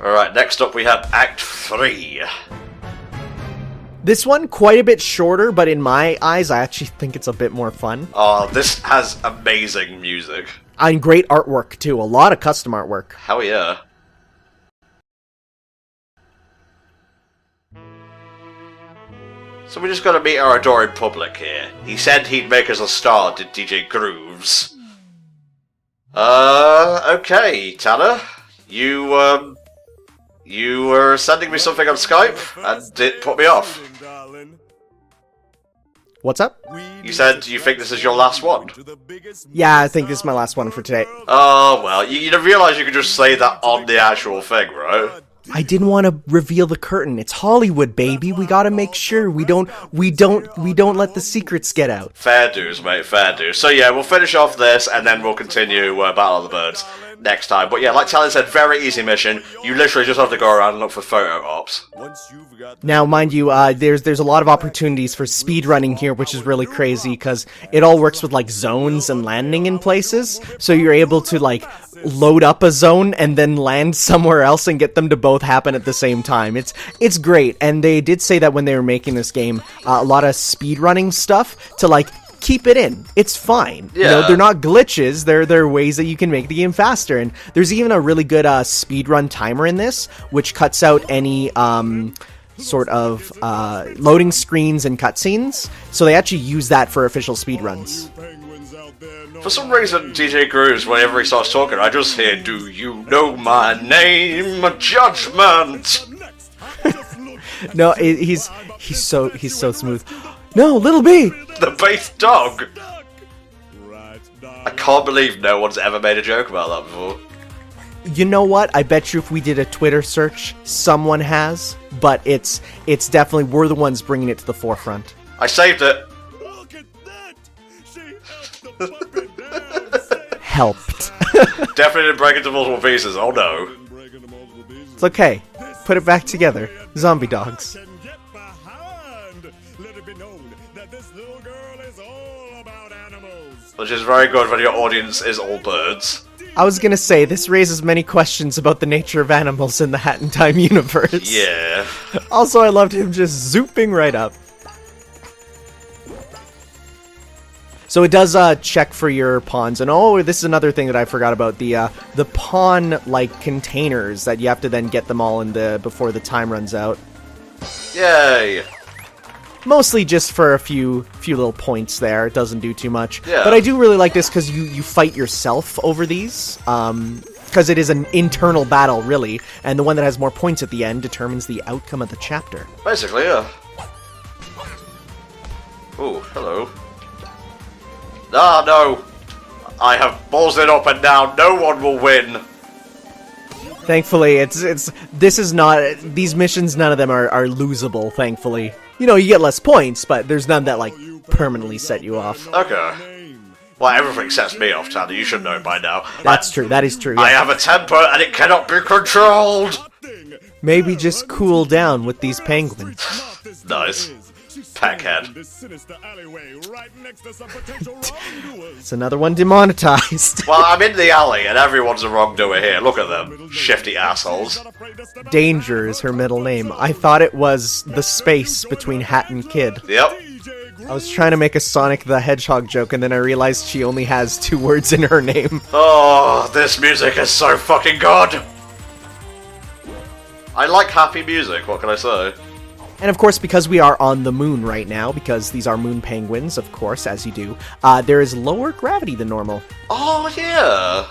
Alright, next up we have Act 3. This one, quite a bit shorter, but in my eyes, I actually think it's a bit more fun. Oh, this has amazing music. And great artwork, too. A lot of custom artwork. Hell yeah. So we just gotta meet our adoring public here. He said he'd make us a star, did DJ Grooves. Okay, Tanner. You were sending me something on Skype, and it put me off. What's up? You said you think this is your last one. Yeah, I think this is my last one for today. Oh, well, you didn't realize you could just say that on the actual thing, right? I didn't want to reveal the curtain. It's Hollywood, baby. We gotta make sure we don't let the secrets get out. Fair dues, mate, fair dues. So yeah, we'll finish off this, and then we'll continue Battle of the Birds next time. But yeah, like Talon said, very easy mission. You literally just have to go around and look for photo ops. Now, mind you, there's a lot of opportunities for speed running here, which is really crazy, because it all works with, like, zones and landing in places, so you're able to, like, load up a zone and then land somewhere else and get them to both happen at the same time. It's great, and they did say that when they were making this game, a lot of speed running stuff to, like, keep it in. It's fine. Yeah. You know, they're not glitches. They're ways that you can make the game faster. And there's even a really good speedrun timer in this, which cuts out any sort of loading screens and cutscenes. So they actually use that for official speedruns. For some reason, DJ Grooves, whenever he starts talking, I just hear, "Do you know my name? Judgment." No, he's so smooth. No, Little B! The base dog! I can't believe no one's ever made a joke about that before. You know what? I bet you if we did a Twitter search, someone has. But it's definitely, we're the ones bringing it to the forefront. I saved it. Look at that! Helped. Definitely didn't break into multiple pieces, oh no. It's okay. Put it back together. Zombie dogs. Which is very good when your audience is all birds. I was gonna say, this raises many questions about the nature of animals in the Hat in Time universe. Yeah. Also, I loved him just zooping right up. So it does check for your pawns, and oh, this is another thing that I forgot about, the pawn-like containers that you have to then get them all in before the time runs out. Yay! Mostly just for a few little points there. It doesn't do too much. Yeah. But I do really like this because you fight yourself over these. Because it is an internal battle, really. And the one that has more points at the end determines the outcome of the chapter. Basically, yeah. Ooh, hello. Ah, no! I have balls it up and now no one will win! Thankfully, this is not, these missions, none of them are losable, thankfully. You know, you get less points, but there's none that, like, permanently set you off. Okay. Well, everything sets me off, Tanner. You should know by now. That's true. That is true. Yeah. I have a temper and it cannot be controlled! Maybe just cool down with these penguins. Nice. Packhead. It's another one demonetized. Well, I'm in the alley and everyone's a wrongdoer here. Look at them. Shifty assholes. Danger is her middle name. I thought it was the space between Hat and Kid. Yep. I was trying to make a Sonic the Hedgehog joke, and then I realized she only has 2 words in her name. Oh, this music is so fucking good! I like happy music, what can I say? And of course, because we are on the moon right now, because these are moon penguins, of course, as you do, there is lower gravity than normal. Oh, yeah!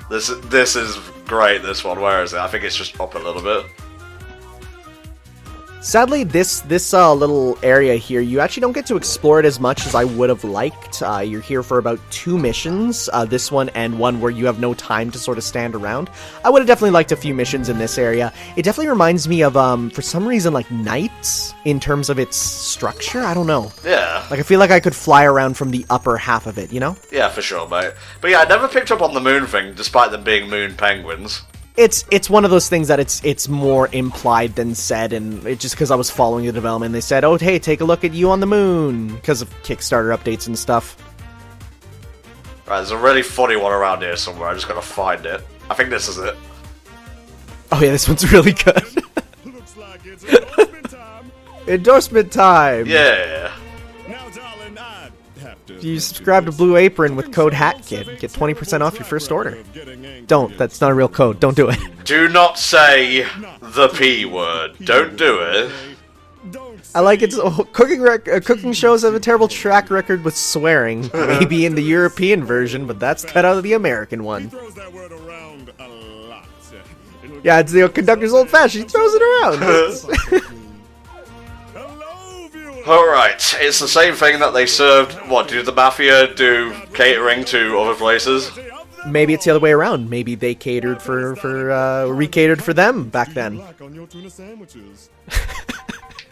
This is great, this one. Where is it? I think it's just up a little bit. Sadly, this little area here, you actually don't get to explore it as much as I would have liked. You're here for about 2 missions, this one and one where you have no time to sort of stand around. I would have definitely liked a few missions in this area. It definitely reminds me of, for some reason, like Nights, in terms of its structure. I don't know. Yeah. Like, I feel like I could fly around from the upper half of it, you know? Yeah, for sure, mate. But yeah, I never picked up on the moon thing, despite them being moon penguins. It's one of those things that it's more implied than said, and it just because I was following the development, they said, oh, hey, take a look at you on the moon, because of Kickstarter updates and stuff. Right, there's a really funny one around here somewhere, I just gotta find it. I think this is it. Oh yeah, this one's really good. Looks like it's endorsement time. Endorsement time! Yeah. Now, darling, I'd have to. If you subscribe to Blue Apron with code HATKID, get 20% off your first order. Don't, that's not a real code, don't do it. Do not say the P word. Don't do it. I like it. Cooking shows have a terrible track record with swearing. Maybe in the European version, but that's cut out of the American one. Throws that word around a lot. Yeah, it's the conductor's old-fashioned. He throws it around. Hello, viewers. Alright, it's the same thing that they served. What, did the Mafia do catering to other places? Maybe it's the other way around. Maybe they catered re-catered for them back then. Black on your tuna sandwiches.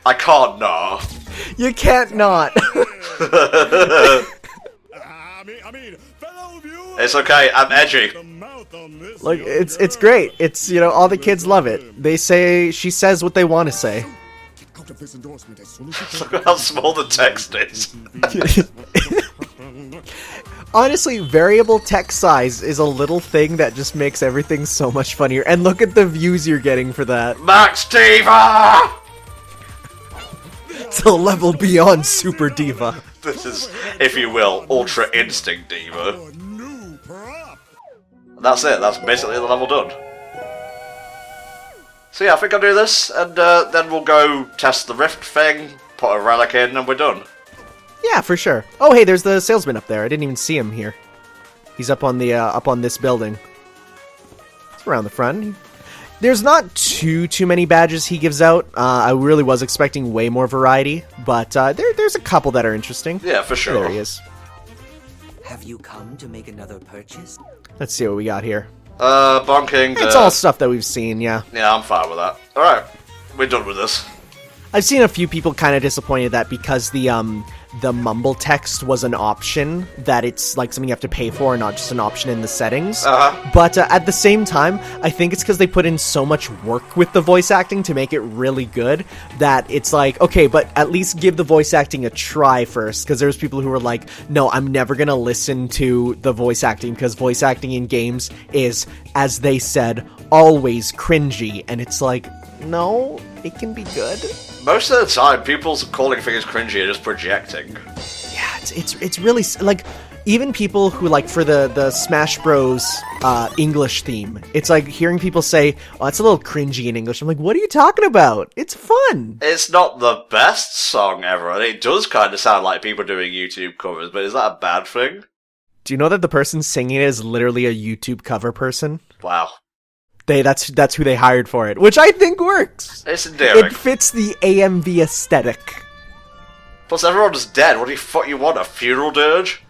I can't know. You can't not. I mean, fellow viewers. It's okay, I'm edgy. The mouth on this Look, young it's girl. great. It's, you know, all the kids love it. She says what they want to say. Out of this endorsement as soon as you Look at how small the text is. Honestly, variable text size is a little thing that just makes everything so much funnier. And look at the views you're getting for that. Max Diva! It's a level beyond Super Diva. This is, if you will, Ultra Instinct Diva. a new prop. That's it, that's basically the level done. So yeah, I think I'll do this, and then we'll go test the rift thing, put a relic in, and we're done. Yeah, for sure. Oh, hey, there's the salesman up there. I didn't even see him here. He's up on the up on this building. It's around the front. There's not too many badges he gives out. I really was expecting way more variety, but there's a couple that are interesting. Yeah, for sure. There he is. Have you come to make another purchase? Let's see what we got here. Bonking. It's all stuff that we've seen, yeah. Yeah, I'm fine with that. Alright, we're done with this. I've seen a few people kind of disappointed that because the mumble text was an option, that it's like something you have to pay for and not just an option in the settings. But at the same time, I think it's because they put in so much work with the voice acting to make it really good that it's like, okay, but at least give the voice acting a try first, because there's people who were like, no, I'm never gonna listen to the voice acting because voice acting in games is, as they said, always cringy, and it's like, no, it can be good. Most of the time, people calling things cringy are just projecting. Yeah, it's really, like, even people who, like, for the Smash Bros. English theme, it's like hearing people say, oh, it's a little cringy in English. I'm like, what are you talking about? It's fun! It's not the best song ever, and it does kind of sound like people doing YouTube covers, but is that a bad thing? Do you know that the person singing it is literally a YouTube cover person? Wow. That's who they hired for it, which I think works! It's endearing. It fits the AMV aesthetic. Plus, everyone's dead. What do you want, a funeral dirge?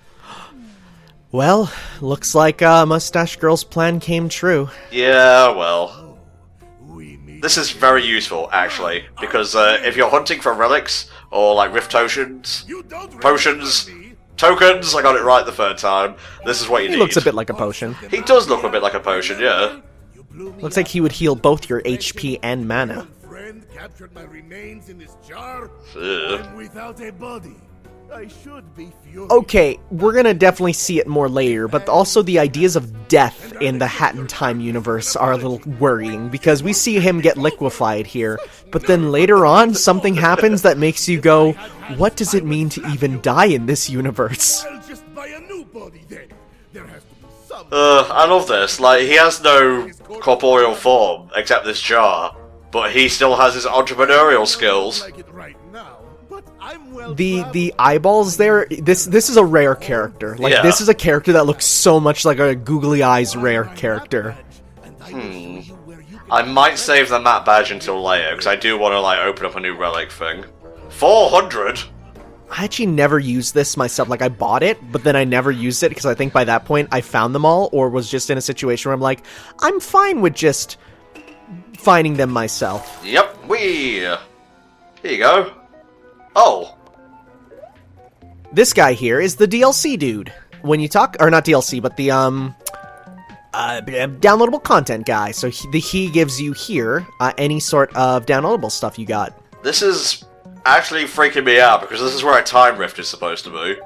Well, looks like Mustache Girl's plan came true. Yeah, well. This is very useful, actually, because if you're hunting for relics, or like rift potions, tokens, I got it right the third time, this is what you need. He looks a bit like a potion. He does look a bit like a potion, yeah. Looks like he would heal both your HP and mana. Friend captured my remains in this jar. Ugh. I'm without a body. I should be furious. Okay, we're gonna definitely see it more later, but also the ideas of death in the Hat in Time universe are a little worrying, because we see him get liquefied here, but then later on, something happens that makes you go, what does it mean to even die in this universe? I'll just buy a new body then. There has to be some. I love this. Like, he has no corporeal form, except this jar, but he still has his entrepreneurial skills. Like it right now, but I'm well The eyeballs there, this is a rare character. Like, Yeah. this is a character that looks so much like a googly eyes rare character. I might save the map badge until later, because I do want to, like, open up a new relic thing. 400? I actually never used this myself. Like, I bought it, but then I never used it, because I think by that point I found them all, or was just in a situation where I'm like, I'm fine with just finding them myself. Yep, Here you go. Oh. This guy here is the DLC dude. When you talk, or not DLC, but the, downloadable content guy. So he gives you here, any sort of downloadable stuff you got. This is actually freaking me out, because this is where a time rift is supposed to be.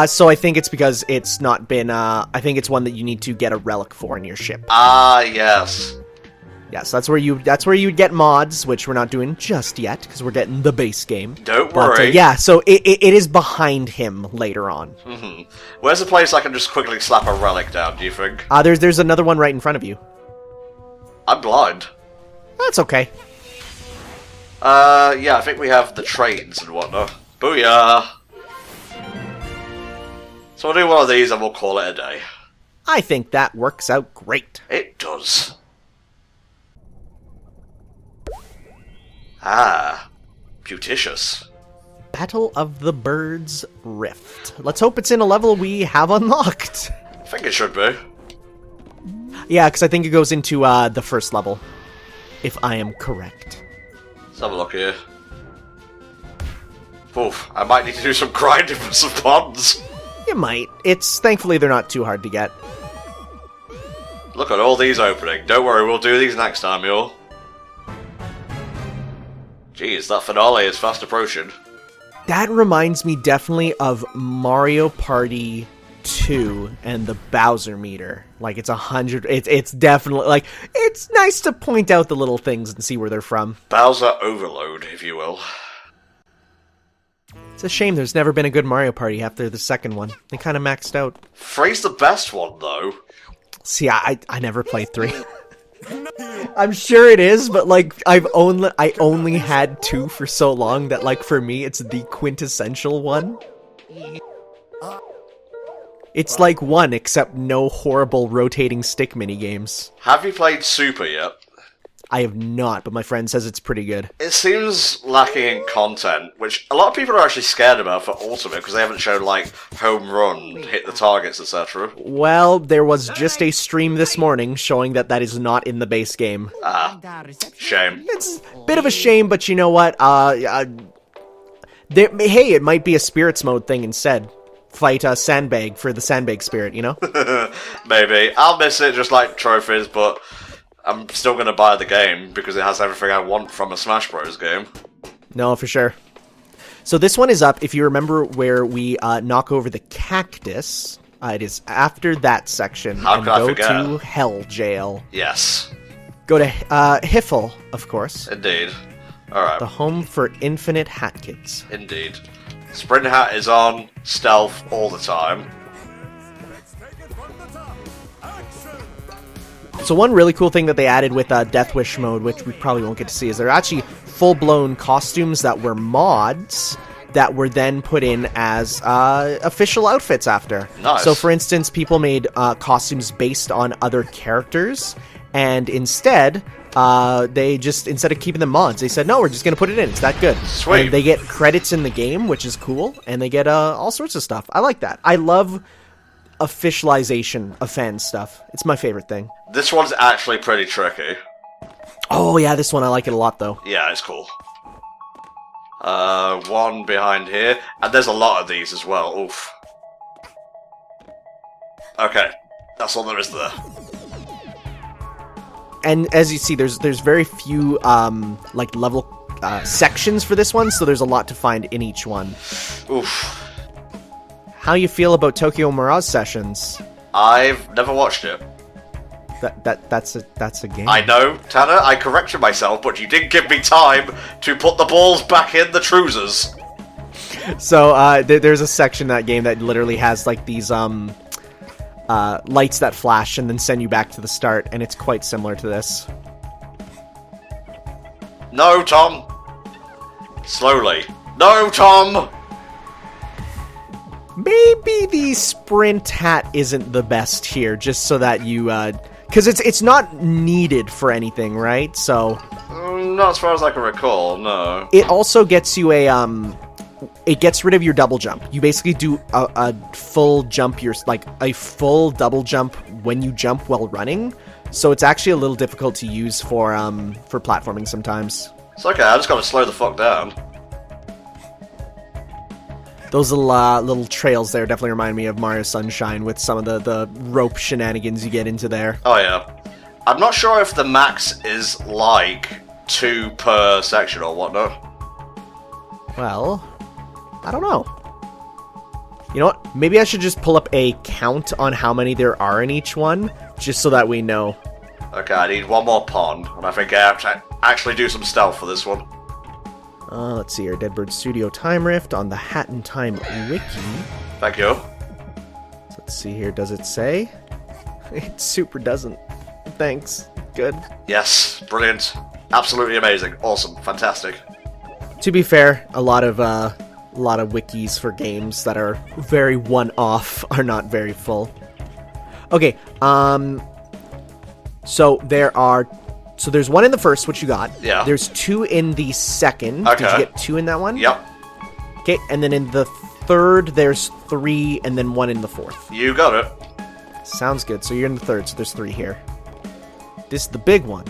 So I think it's because it's not been, I think it's one that you need to get a relic for in your ship. Ah, yes. Yes, that's where you get mods, which we're not doing just yet because we're getting the base game. Don't But, worry. yeah, so it is behind him later on. Where's the place I can just quickly slap a relic down, do you think? There's another one right in front of you. I'm blind. That's okay. Yeah, I think we have the trains and whatnot. Booyah! So we'll do one of these and we'll call it a day. I think that works out great. It does. Ah, beauticious. Battle of the Birds Rift. Let's hope it's in a level we have unlocked. I think it should be. Yeah, because I think it goes into the first level, if I am correct. Let's have a look here. Oof, I might need to do some grinding for some ponds. You might. Thankfully they're not too hard to get. Look at all these opening. Don't worry, we'll do these next time, y'all. Jeez, that finale is fast approaching. That reminds me definitely of Mario Party 2 and the Bowser meter. Like, it's 100... It's definitely... Like, it's nice to point out the little things and see where they're from. Bowser overload, if you will. It's a shame there's never been a good Mario Party after the second one. They kind of maxed out. 3's the best one, though. See, I never played 3. I'm sure it is, but like I only had 2 for so long that like for me it's the quintessential one. It's like 1 except no horrible rotating stick mini games. Have you played Super yet? I have not, but my friend says it's pretty good. It seems lacking in content, which a lot of people are actually scared about for Ultimate because they haven't shown like home run, hit the targets, etc. Well, there was just a stream this morning showing that is not in the base game. Shame. It's a bit of a shame, but you know what? Hey, it might be a spirits mode thing instead. Fight a sandbag for the sandbag spirit, you know? Maybe. I'll miss it just like trophies, but I'm still going to buy the game because it has everything I want from a Smash Bros. Game. No, for sure. So this one is up, if you remember where we knock over the cactus. It is after that section. How and could I go forget? to Hell Jail. Yes. Go to Hiffle, of course. Indeed. Alright. The home for infinite hat kids. Indeed. Sprint Hat is on stealth all the time. So one really cool thing that they added with Death Wish mode, which we probably won't get to see, is there are actually full-blown costumes that were mods that were then put in as official outfits after. Nice. So for instance, people made costumes based on other characters, and instead of keeping them mods, they said, no, we're just going to put it in. It's that good. Sweet. And they get credits in the game, which is cool, and they get all sorts of stuff. I like that. I love officialization of fan stuff. It's my favorite thing. This one's actually pretty tricky. Oh yeah, this one I like it a lot though. Yeah, it's cool. One behind here, and there's a lot of these as well. Oof. Okay, that's all there is there. And as you see, there's very few like level sections for this one, so there's a lot to find in each one. Oof. How you feel about Tokyo Mirage Sessions? I've never watched it. That's a game. I know, Tanner, I corrected myself, but you didn't give me time to put the balls back in the trousers. So there's a section in that game that literally has like these lights that flash and then send you back to the start, and it's quite similar to this. No, Tom. Slowly. No, Tom! Maybe the sprint hat isn't the best here, just so that you, because it's not needed for anything, right? So Not as far as I can recall, no. it also gets you it gets rid of your double jump. You basically do a full jump, a full double jump when you jump while running. So it's actually a little difficult to use for platforming sometimes. It's okay, I just gotta slow the fuck down. Those little trails there definitely remind me of Mario Sunshine with some of the rope shenanigans you get into there. Oh yeah. I'm not sure if the max is like 2 per section or whatnot. Well, I don't know. You know what? Maybe I should just pull up a count on how many there are in each one, just so that we know. Okay, I need one more pond, and I think I have to actually do some stealth for this one. Let's see here. Deadbird Studio Time Rift on the Hat in Time wiki. Thank you. Let's see here. Does it say? It super doesn't. Thanks. Good. Yes, brilliant. Absolutely amazing. Awesome. Fantastic. To be fair, a lot of wikis for games that are very one-off are not very full. Okay, so there's one in the first, which you got. Yeah. There's 2 in the second. Okay. Did you get 2 in that one? Yep. Okay, and then in the third, there's 3, and then 1 in the fourth. You got it. Sounds good. So you're in the third, so there's 3 here. This is the big one.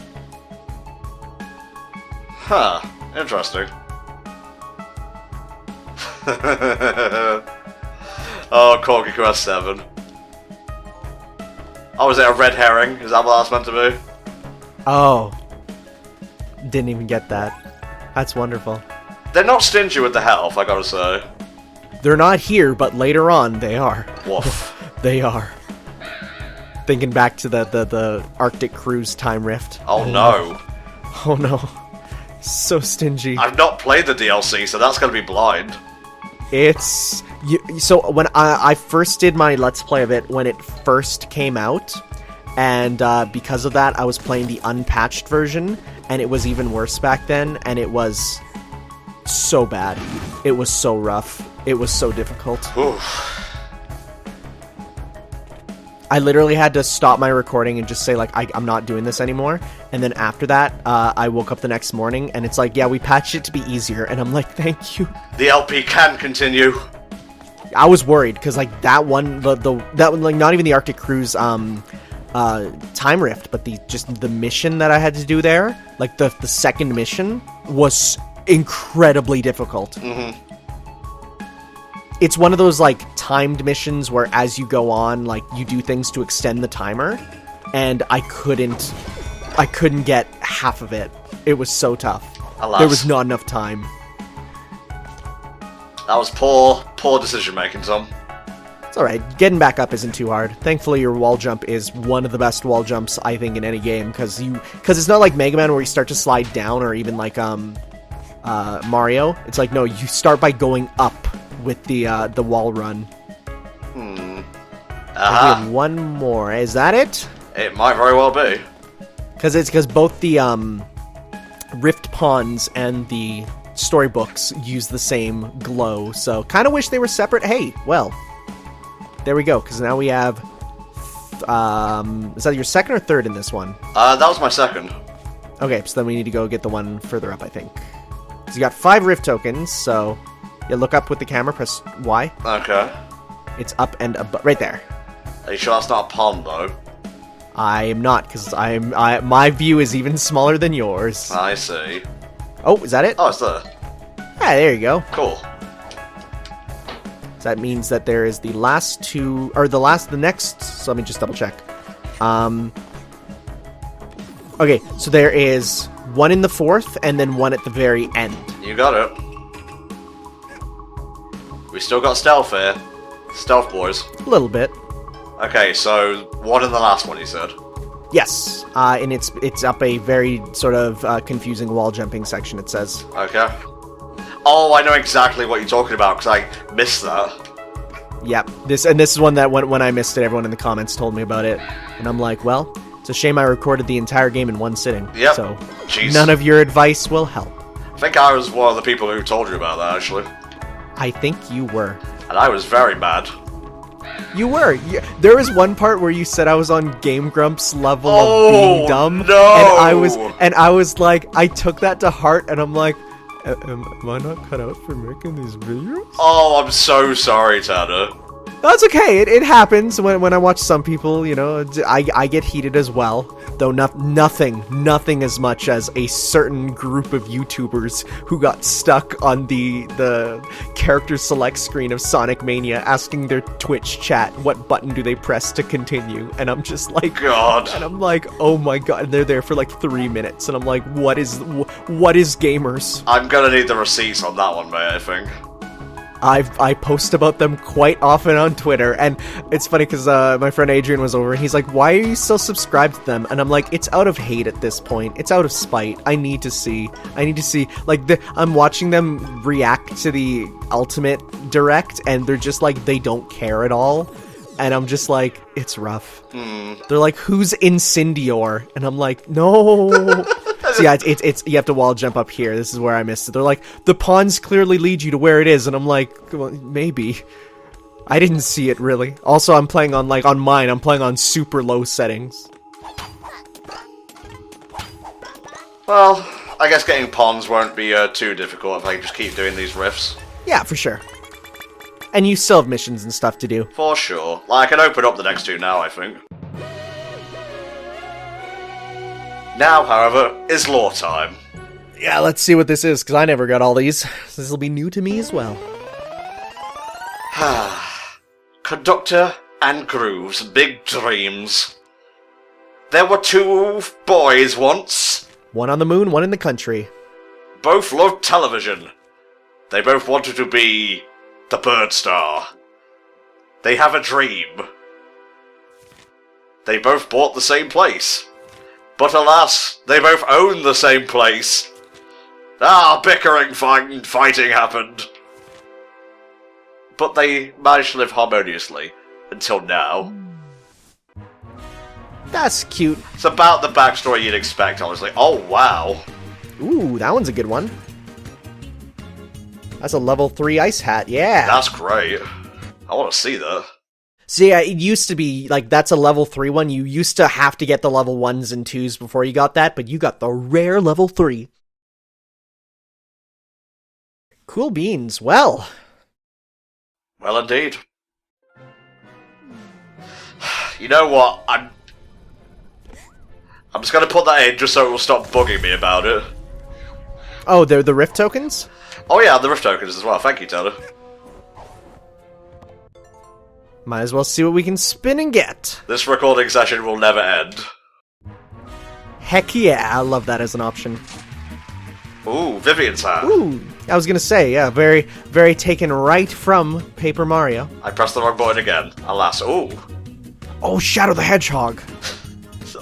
Huh. Interesting. Oh, Corky Quest 7. Oh, is it a red herring? Is that what that's meant to be? Oh. Didn't even get that. That's wonderful. They're not stingy with the health, I gotta say. They're not here, but later on, they are. Woof. They are. Thinking back to the Arctic Cruise Time Rift. Oh no. Oh no. So stingy. I've not played the DLC, so that's gonna be blind. It's... So, when I first did my Let's Play of it, when it first came out, and because of that, I was playing the unpatched version, and it was even worse back then, and it was so bad. It was so rough. It was so difficult. Oof. I literally had to stop my recording and just say, like, I'm not doing this anymore. And then after that, I woke up the next morning, and it's like, yeah, we patched it to be easier. And I'm like, thank you. The LP can continue. I was worried, because, like, that one, that one, like, not even the Arctic Cruise Time Rift, but the mission that I had to do there, like, the second mission was incredibly difficult. Mm-hmm. It's one of those, like, timed missions where as you go on, like, you do things to extend the timer, and I couldn't get half of it. It was so tough. Alas. There was not enough time. That was poor decision making, Tom. It's alright. Getting back up isn't too hard. Thankfully, your wall jump is one of the best wall jumps, I think, in any game, because it's not like Mega Man where you start to slide down, or even like Mario. It's like, no, you start by going up with the wall run. We have one more. Is that it? It might very well be. Because both the Rift Ponds and the storybooks use the same glow, so kind of wish they were separate. Hey, well, there we go, because now we have... is that your second or third in this one? That was my second. Okay, so then we need to go get the one further up, I think. So you got 5 Rift tokens, so... Yeah, look up with the camera, press Y. Okay. It's up and above, right there. Are you sure that's not a pond, though? I am not, because my view is even smaller than yours. I see. Oh, is that it? Oh, it's there. Yeah, there you go. Cool. So that means that there is the last 2, or the next, so let me just double check. Okay, so there is 1 in the 4th, and then 1 at the very end. You got it. We still got stealth here. Stealth boys. A little bit. Okay, so 1 in the last one, you said? Yes, and it's up a very sort of confusing wall jumping section, it says. Okay. Oh, I know exactly what you're talking about, because I missed that. Yep, this is one that when I missed it, everyone in the comments told me about it. And I'm like, well, it's a shame I recorded the entire game in one sitting. Yep. So Jeez. None of your advice will help. I think I was one of the people who told you about that, actually. I think you were. And I was very mad. You were. There was one part where you said I was on Game Grumps level Oh, of being dumb. no! And I was like, I took that to heart, and I'm like, am I not cut out for making these videos? Oh, I'm so sorry, Tanner. That's okay. It happens when I watch some people, you know, I get heated as well. Though nothing as much as a certain group of YouTubers who got stuck on the character select screen of Sonic Mania asking their Twitch chat what button do they press to continue. And I'm just like, God. And I'm like, oh my god. And they're there for like 3 minutes. And I'm like, what is gamers? I'm gonna need the receipts on that one, mate, I think. I post about them quite often on Twitter, and it's funny because my friend Adrian was over, and he's like, "Why are you still subscribed to them?" And I'm like, "It's out of hate at this point. It's out of spite. I need to see. Like, I'm watching them react to the Ultimate Direct, and they're just like, they don't care at all." And I'm just like, it's rough. They're like, "Who's Incendior?" And I'm like, no. So yeah, it's you have to wall jump up here. This is where I missed it. They're like, "The pawns clearly lead you to where it is," and I'm like, well, maybe. I didn't see it really. Also, I'm playing on mine. I'm playing on super low settings. Well, I guess getting pawns won't be too difficult if I just keep doing these riffs. Yeah, for sure. And you still have missions and stuff to do. For sure. Like, I can open up the next two now, I think. Now, however, is lore time. Yeah, let's see what this is, because I never got all these. This will be new to me as well. Conductor and Groove's big dreams. There were two boys once. One on the moon, one in the country. Both loved television. They both wanted to be the Bird Star. They have a dream. They both bought the same place. But alas, they both own the same place. Bickering fighting happened. But they managed to live harmoniously until now. That's cute. It's about the backstory you'd expect, honestly. Oh, wow. Ooh, that one's a good one. That's a level 3 ice hat, yeah. That's great. I want to see that. So yeah, it used to be, like, that's a level 3 one. You used to have to get the level 1s and 2s before you got that, but you got the rare level 3. Cool beans. Well, indeed. You know what? I'm just gonna put that in just so it will stop bugging me about it. oh, they're the Rift tokens? Oh yeah, the Rift tokens as well. Thank you, Taylor. Might as well see what we can spin and get. This recording session will never end. Heck yeah, I love that as an option. Ooh, Vivian's hat. Ooh, I was gonna say, yeah, very, very taken right from Paper Mario. I pressed the wrong button again. Alas, ooh. Oh, Shadow the Hedgehog.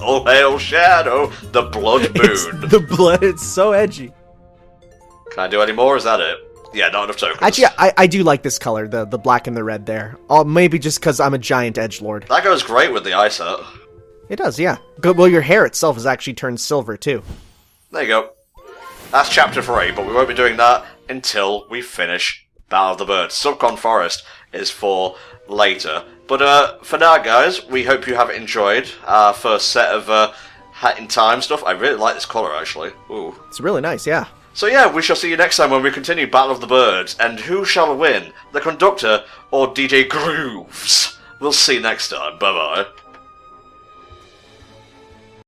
All hail Shadow, the Blood It's Moon. the blood, it's so edgy. Can I do any more, or is that it? Yeah, not enough tokens. Actually, I do like this color, the black and the red there. Maybe just because I'm a giant edgelord. That goes great with the ice hat. It does, yeah. Good. Well, your hair itself is actually turned silver, too. There you go. That's chapter 3, but we won't be doing that until we finish Battle of the Birds. Subcon Forest is for later. But for now, guys, we hope you have enjoyed our first set of Hat in Time stuff. I really like this colour, actually. Ooh. It's really nice, yeah. So yeah, we shall see you next time when we continue Battle of the Birds. And who shall win? The Conductor or DJ Grooves? We'll see you next time. Bye-bye.